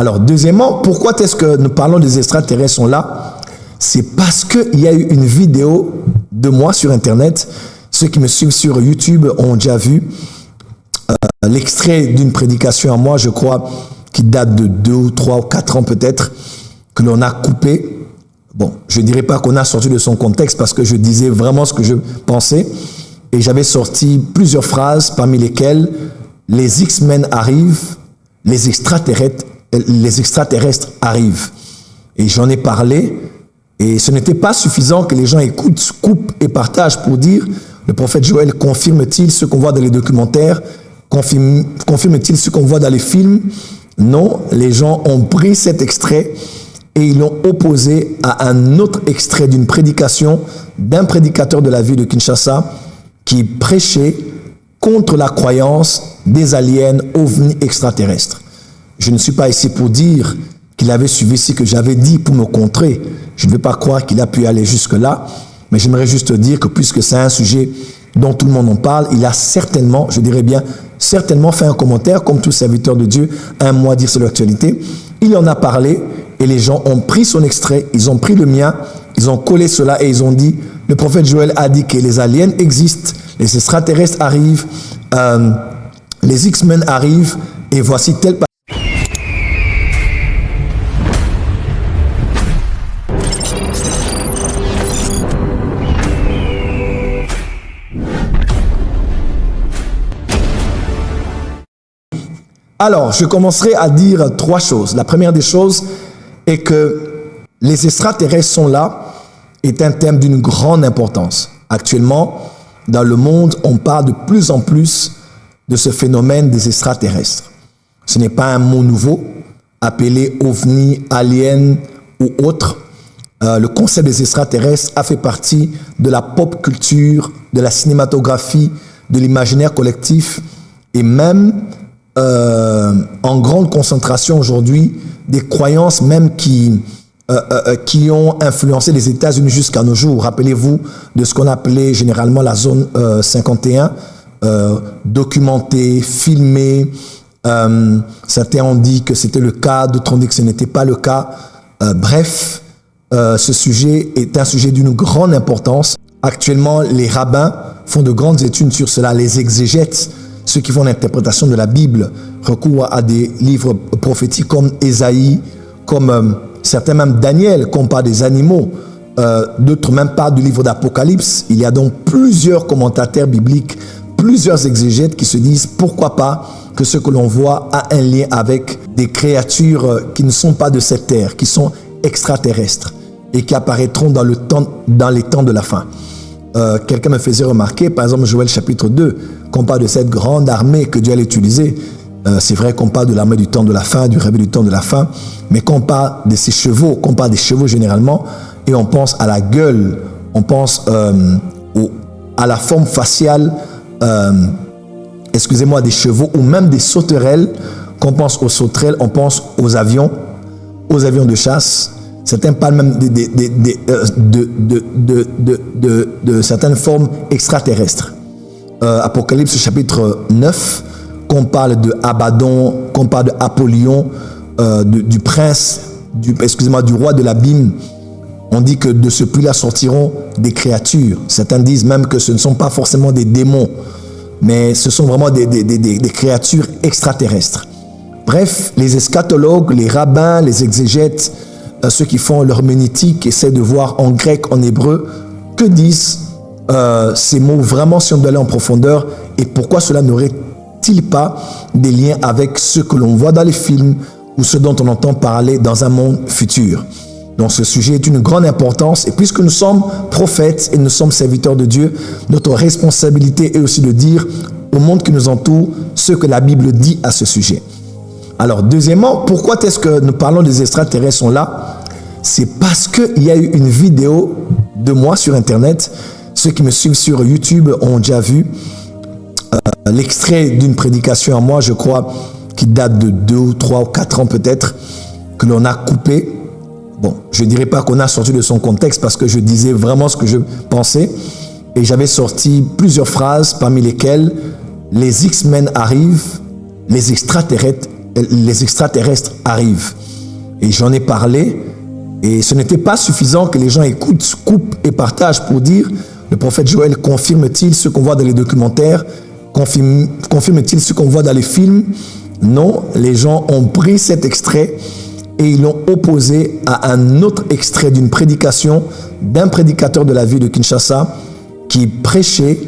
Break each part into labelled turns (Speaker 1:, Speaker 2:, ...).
Speaker 1: Alors, deuxièmement, pourquoi est-ce que nous parlons des extraterrestres sont là? C'est parce qu'il y a eu une vidéo de moi sur Internet. Ceux qui me suivent sur YouTube ont déjà vu l'extrait d'une prédication à moi, je crois, qui date de 2 ou 3 ou 4 ans peut-être, que l'on a coupé. Bon, je ne dirais pas qu'on a sorti de son contexte parce que je disais vraiment ce que je pensais. Et j'avais sorti plusieurs phrases parmi lesquelles les X-Men arrivent, les extraterrestres arrivent. Et j'en ai parlé. Et ce n'était pas suffisant que les gens écoutent, coupent et partagent pour dire le prophète Joël confirme-t-il ce qu'on voit dans les documentaires? Confirme-t-il ce qu'on voit dans les films? Non, les gens ont pris cet extrait et ils l'ont opposé à un autre extrait d'une prédication d'un prédicateur de la ville de Kinshasa qui prêchait contre la croyance des aliens ovnis extraterrestres. Je ne suis pas ici pour dire qu'il avait suivi ce que j'avais dit pour me contrer. Je ne veux pas croire qu'il a pu aller jusque-là, mais j'aimerais juste dire que puisque c'est un sujet dont tout le monde en parle, il a certainement, je dirais bien, certainement fait un commentaire, comme tout serviteur de Dieu, un mot à dire sur l'actualité. Il en a parlé et les gens ont pris son extrait, ils ont pris le mien, ils ont collé cela et ils ont dit, le prophète Joël a dit que les aliens existent, les extraterrestres arrivent, les X-Men arrivent et voici tel. Alors, je commencerai à dire 3 choses. La première des choses est que les extraterrestres sont là est un thème d'une grande importance. Actuellement, dans le monde, on parle de plus en plus de ce phénomène des extraterrestres. Ce n'est pas un mot nouveau, appelé ovni, alien ou autre. Le concept des extraterrestres a fait partie de la pop culture, de la cinématographie, de l'imaginaire collectif et même en grande concentration aujourd'hui des croyances même qui ont influencé les États-Unis jusqu'à nos jours. Rappelez-vous de ce qu'on appelait généralement la zone 51, documentée, filmée. Certains ont dit que c'était le cas, d'autres ont dit que ce n'était pas le cas. Bref, ce sujet est un sujet d'une grande importance. Actuellement, les rabbins font de grandes études sur cela, les exégètes, ceux qui font l'interprétation de la Bible, recourent à des livres prophétiques comme Ésaïe, comme certains même Daniel, qu'on parle des animaux, d'autres même parlent du livre d'Apocalypse. Il y a donc plusieurs commentateurs bibliques, plusieurs exégètes qui se disent pourquoi pas que ce que l'on voit a un lien avec des créatures qui ne sont pas de cette terre, qui sont extraterrestres et qui apparaîtront dans les temps de la fin. Quelqu'un me faisait remarquer, par exemple, Joël chapitre 2, qu'on parle de cette grande armée que Dieu allait utiliser. C'est vrai qu'on parle de l'armée du temps de la fin, du réveil du temps de la fin, mais qu'on parle de ces chevaux, qu'on parle des chevaux généralement, et on pense à la gueule, on pense à la forme faciale, excusez-moi, des chevaux, ou même des sauterelles. Qu'on pense aux sauterelles, on pense aux avions de chasse. Certains parlent même de certaines formes extraterrestres. Apocalypse chapitre 9, qu'on parle de Abaddon, qu'on parle de Apollyon, du prince, du roi de l'abîme. On dit que de ce puits-là sortiront des créatures. Certains disent même que ce ne sont pas forcément des démons, mais ce sont vraiment des créatures extraterrestres. Bref, les eschatologues, les rabbins, les exégètes, ceux qui font l'herméneutique essaient de voir en grec, en hébreu, que disent ces mots vraiment si on doit aller en profondeur et pourquoi cela n'aurait-il pas des liens avec ce que l'on voit dans les films ou ce dont on entend parler dans un monde futur. Donc ce sujet est d'une grande importance et puisque nous sommes prophètes et nous sommes serviteurs de Dieu, notre responsabilité est aussi de dire au monde qui nous entoure ce que la Bible dit à ce sujet. Alors deuxièmement, pourquoi est-ce que nous parlons des extraterrestres sont là? C'est parce qu'il y a eu une vidéo de moi sur Internet. Ceux qui me suivent sur YouTube ont déjà vu l'extrait d'une prédication à moi, je crois, qui date de 2 ou 3 ou 4 ans peut-être, que l'on a coupé. Bon, je ne dirais pas qu'on a sorti de son contexte parce que je disais vraiment ce que je pensais. Et j'avais sorti plusieurs phrases parmi lesquelles les X-Men arrivent, les extraterrestres les extraterrestres arrivent. Et j'en ai parlé, et ce n'était pas suffisant que les gens écoutent, coupent et partagent pour dire, le prophète Joël confirme-t-il ce qu'on voit dans les documentaires? Confirme-t-il ce qu'on voit dans les films? Non, les gens ont pris cet extrait et ils l'ont opposé à un autre extrait d'une prédication d'un prédicateur de la ville de Kinshasa qui prêchait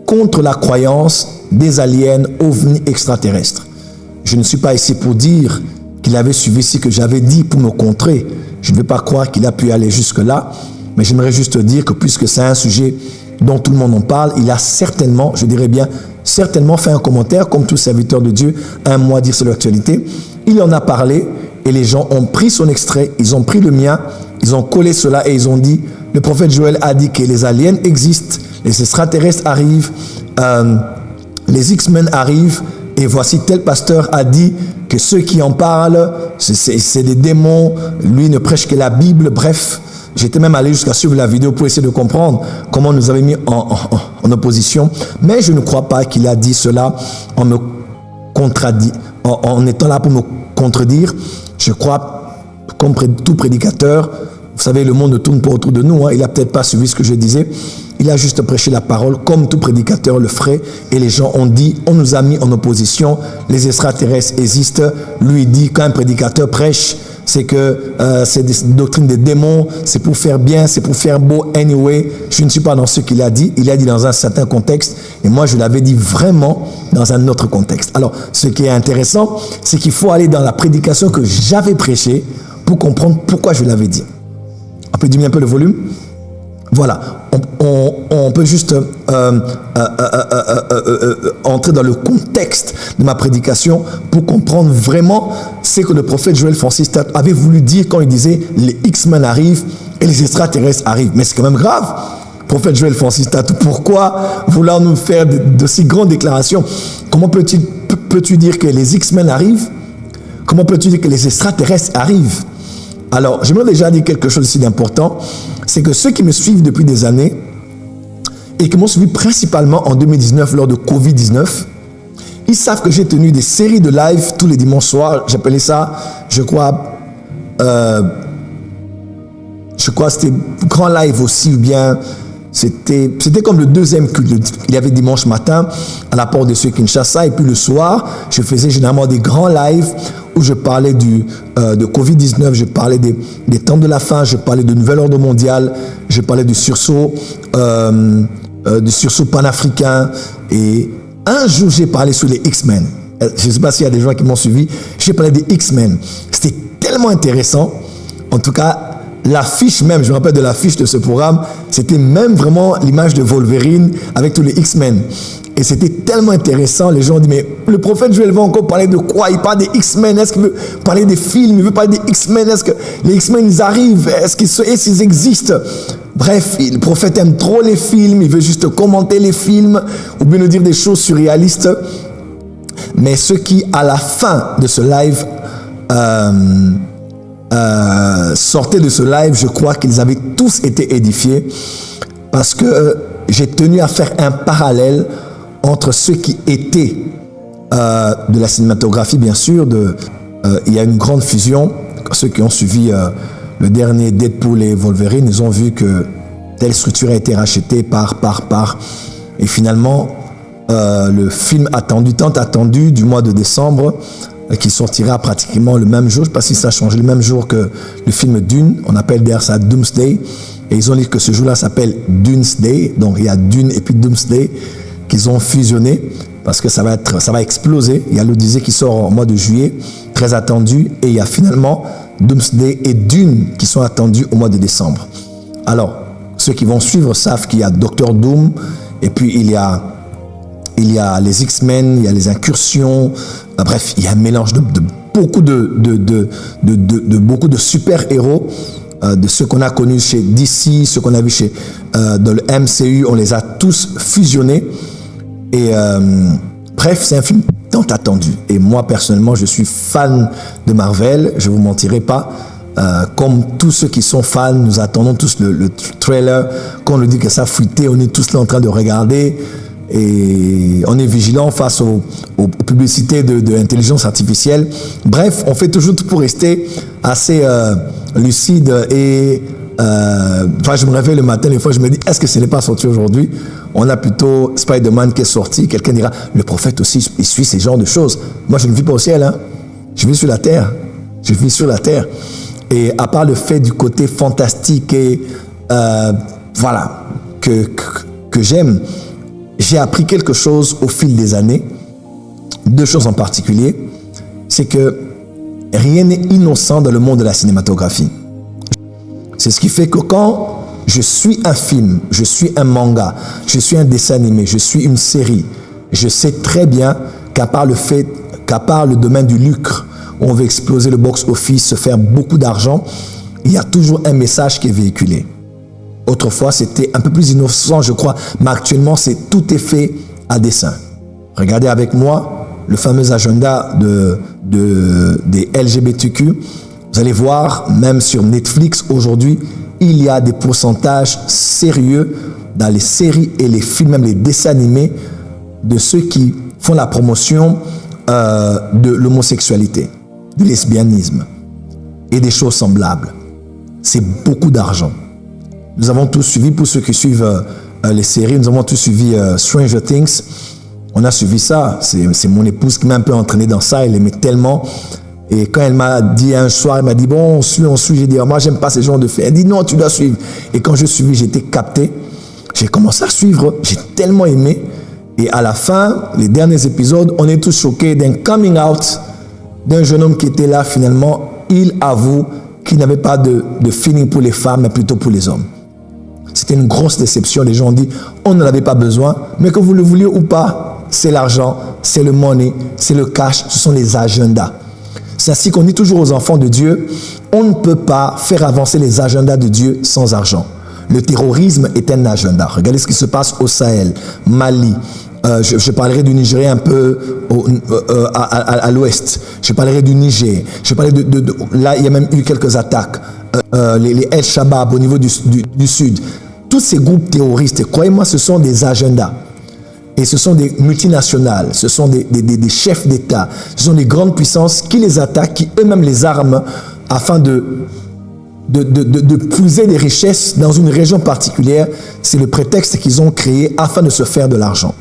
Speaker 1: contre la croyance des aliens ovnis extraterrestres. Je ne suis pas ici pour dire qu'il avait suivi ce que j'avais dit pour me contrer. Je ne vais pas croire qu'il a pu aller jusque-là, mais j'aimerais juste dire que puisque c'est un sujet dont tout le monde en parle, il a certainement, je dirais bien, certainement fait un commentaire, comme tout serviteur de Dieu, un mot à dire sur l'actualité. Il en a parlé et les gens ont pris son extrait, ils ont pris le mien, ils ont collé cela et ils ont dit, le prophète Joël a dit que les aliens existent, les extraterrestres arrivent, les X-Men arrivent, et voici tel pasteur a dit que ceux qui en parlent, c'est des démons, lui ne prêche que la Bible, bref. J'étais même allé jusqu'à suivre la vidéo pour essayer de comprendre comment nous avait mis en opposition. Mais je ne crois pas qu'il a dit cela en me contredit, en étant là pour me contredire. Je crois, comme tout prédicateur, vous savez, le monde ne tourne pas autour de nous. Il n'a peut-être pas suivi ce que je disais. Il a juste prêché la parole comme tout prédicateur le ferait. Et les gens ont dit, on nous a mis en opposition. Les extraterrestres existent. Lui dit, quand un prédicateur prêche, c'est que c'est des doctrines des démons, c'est pour faire bien, c'est pour faire beau. Anyway, je ne suis pas dans ce qu'il a dit. Il a dit dans un certain contexte. Et moi, je l'avais dit vraiment dans un autre contexte. Alors, ce qui est intéressant, c'est qu'il faut aller dans la prédication que j'avais prêchée pour comprendre pourquoi je l'avais dit. On peut diminuer un peu le volume. Voilà, on peut juste entrer dans le contexte de ma prédication pour comprendre vraiment ce que le prophète Joël Francis Tatou avait voulu dire quand il disait les X-Men arrivent et les extraterrestres arrivent. Mais c'est quand même grave, prophète Joël Francis Tatou, pourquoi vouloir nous faire de si grandes déclarations? Comment peux-tu dire que les X-Men arrivent? Comment peux-tu dire que les extraterrestres arrivent? Alors, j'aimerais déjà dire quelque chose ici d'important, c'est que ceux qui me suivent depuis des années et qui m'ont suivi principalement en 2019 lors de Covid-19, ils savent que j'ai tenu des séries de live tous les dimanches soirs. J'appelais ça, je crois c'était grand live aussi, ou bien c'était comme le deuxième culte. Il y avait dimanche matin à la porte de ceux Kinshasa, et puis le soir, je faisais généralement des grands lives où je parlais de Covid-19, je parlais des temps de la fin, je parlais de nouvel ordre mondial, je parlais du sursaut panafricain. Et un jour, j'ai parlé sur les X-Men. Je ne sais pas s'il y a des gens qui m'ont suivi. J'ai parlé des X-Men. C'était tellement intéressant. En tout cas, l'affiche même, je me rappelle de l'affiche de ce programme, c'était même vraiment l'image de Wolverine avec tous les X-Men. Et c'était tellement intéressant, les gens ont dit, mais le prophète Joël va encore parler de quoi? Il parle des X-Men, est-ce qu'il veut parler des films? Il veut parler des X-Men, est-ce que les X-Men ils arrivent? Est-ce qu'ils existent? Bref, le prophète aime trop les films, il veut juste commenter les films, ou bien nous dire des choses surréalistes. Mais ceux qui, à la fin de ce live, sortaient de ce live, je crois qu'ils avaient tous été édifiés, parce que j'ai tenu à faire un parallèle entre ceux qui étaient de la cinématographie, bien sûr, il y a une grande fusion. Ceux qui ont suivi le dernier Deadpool et Wolverine, ils ont vu que telle structure a été rachetée par. Et finalement, le film tant attendu du mois de décembre, qui sortira pratiquement le même jour, je ne sais pas si ça a changé, le même jour que le film Dune, on appelle d'ailleurs ça Doomsday, et ils ont dit que ce jour-là s'appelle Doomsday, donc il y a Dune et puis Doomsday, qu'ils ont fusionné, parce que ça va exploser. Il y a l'Odyssée qui sort au mois de juillet, très attendu, et il y a finalement Doomsday et Dune qui sont attendus au mois de décembre. Alors, ceux qui vont suivre savent qu'il y a Doctor Doom, et puis il y a les X-Men, il y a les incursions, bref, il y a un mélange de beaucoup de super-héros, de ceux qu'on a connus chez DC, ceux qu'on a vus dans le MCU, on les a tous fusionnés. Et bref, c'est un film tant attendu. Et moi, personnellement, je suis fan de Marvel, je ne vous mentirai pas. Comme tous ceux qui sont fans, nous attendons tous le trailer. Quand on nous dit que ça a fuité, on est tous là en train de regarder. et on est vigilant face aux publicités de l'intelligence artificielle. Bref, on fait toujours tout pour rester assez lucide et je me réveille le matin, des fois je me dis, est-ce que ce n'est pas sorti aujourd'hui? On a plutôt Spider-Man qui est sorti. Quelqu'un dira, le prophète aussi, il suit ces genres de choses. Moi, je ne vis pas au ciel, hein. Je vis sur la terre. Je vis sur la terre. Et à part le fait du côté fantastique et que j'aime, j'ai appris quelque chose au fil des années. Deux choses en particulier. C'est que rien n'est innocent dans le monde de la cinématographie. C'est ce qui fait que quand je suis un film, je suis un manga, je suis un dessin animé, je suis une série, je sais très bien qu'à part le domaine du lucre, où on veut exploser le box-office, se faire beaucoup d'argent, il y a toujours un message qui est véhiculé. Autrefois, c'était un peu plus innocent, je crois, mais actuellement, tout est fait à dessein. Regardez avec moi le fameux agenda des LGBTQ. Vous allez voir, même sur Netflix, aujourd'hui, il y a des pourcentages sérieux dans les séries et les films, même les dessins animés, de ceux qui font la promotion de l'homosexualité, du lesbianisme et des choses semblables. C'est beaucoup d'argent. Nous avons tous suivi, pour ceux qui suivent les séries, nous avons tous suivi Stranger Things. On a suivi ça. C'est mon épouse qui m'a un peu entraîné dans ça. Elle aimait tellement. Et quand elle m'a dit un soir, elle m'a dit, bon, on suit. J'ai dit, moi, j'aime pas ces genres de faits. Elle dit, non, tu dois suivre. Et quand je suivis, j'étais capté. J'ai commencé à suivre. J'ai tellement aimé. Et à la fin, les derniers épisodes, on est tous choqués d'un coming out d'un jeune homme qui était là. Finalement, il avoue qu'il n'avait pas de feeling pour les femmes, mais plutôt pour les hommes. C'était une grosse déception. Les gens ont dit, on n'en avait pas besoin. Mais que vous le vouliez ou pas, c'est l'argent, c'est le money, c'est le cash, ce sont les agendas. C'est ainsi qu'on dit toujours aux enfants de Dieu, on ne peut pas faire avancer les agendas de Dieu sans argent. Le terrorisme est un agenda. Regardez ce qui se passe au Sahel, Mali. Je parlerai du Nigeria un peu à l'ouest. Je parlerai du Niger. Je parlerai là, il y a même eu quelques attaques. Les El Shabab au niveau du sud. Tous ces groupes terroristes, croyez-moi, ce sont des agendas. Et ce sont des multinationales, ce sont des chefs d'État, ce sont des grandes puissances qui les attaquent, qui eux-mêmes les arment afin de puiser des richesses dans une région particulière. C'est le prétexte qu'ils ont créé afin de se faire de l'argent.